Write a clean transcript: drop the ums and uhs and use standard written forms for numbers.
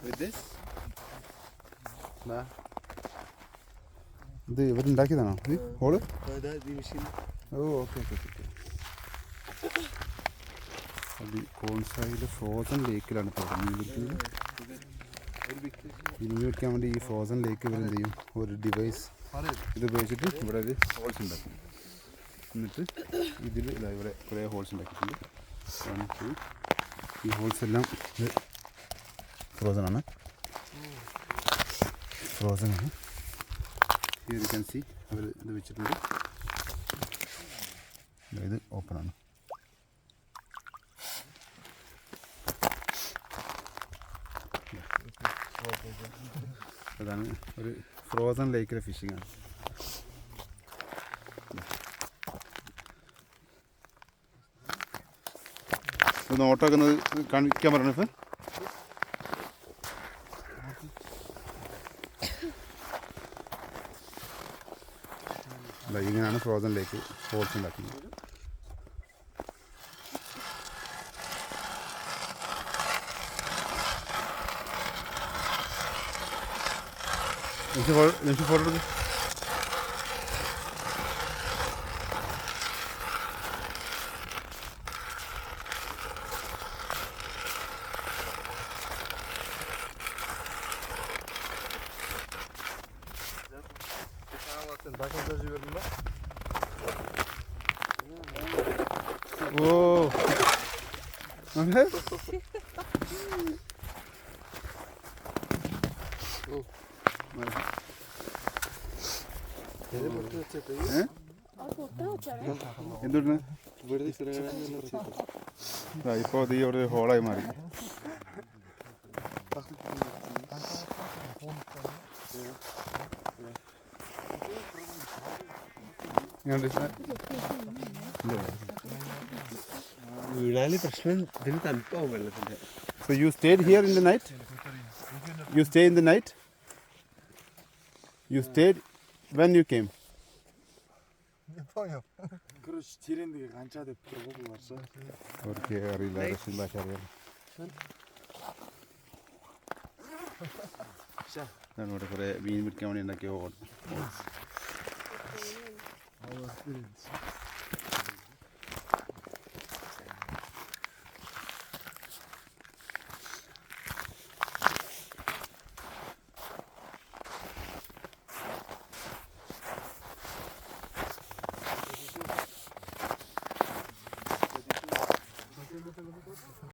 With this? ഇത് ഇവരുണ്ടാക്കിയതാണോ ഇത് hall? ഓ okay okay okay. അത് കോൺസായിലെ ഫ്രോസൺ ലേക്കിലാണ് ഇപ്പോൾ മീൻ പിടിക്കുന്നത്. ഈ മീൻ പിടിക്കാൻ വേണ്ടി ഈ ഫ്രോസൺ ലേക്ക് ഇവർ എന്ത് ചെയ്യും, ഒരു ഡിവൈസ് ഇത് ഉപയോഗിച്ചിട്ട് ഇവിടെ ഒരു ഹോൾസ് ഉണ്ടാക്കും. എന്നിട്ട് ഇതിൽ ഇവിടെ കുറേ ഹോൾസ് ഉണ്ടാക്കിയിട്ടുണ്ട്. ഈ ഹോൾസ് എല്ലാം ഇത് ഫ്രോസണാണ്. ഹിയർ യു ക്യാൻ സി അവർ ഇത് വെച്ചിട്ടുണ്ട്. ഇത് ഓപ്പണാണ്. അതാണ് ഒരു ഫ്രോസൺ ലേക്കിലെ ഫിഷിംഗ് ആണ്. ഇത് നോട്ടാക്കുന്നത് കാണിക്കാൻ പറഞ്ഞു ഇപ്പം. അല്ല, ഇങ്ങനെയാണ് ഫ്രോസൺ ലേക്ക് ഹോൾസ് ഉണ്ടാക്കുന്നത്. ഫോട്ടോ എടുക്കും. ഓ എന്തുകൊണ്ട് ഇപ്പോൾ അത് ഈ ഒരു ഹോളായി മാറി. വീണാല് പ്രശ്നം ഇതിന് തണുപ്പാവും വെള്ളത്തിൻ്റെ. So you stayed here in the night? You stay in the night? You stayed when you came? 그렇지, 지랜드가 간짜대 풀어보고 왔어. അവർക്ക് അറിയില്ല, റഷ്യൻ ഭാഷ അറിയാം. ഇവിടെ കുറേ മീൻ പിടിക്കാൻ വേണ്ടി ഉണ്ടാക്കിയ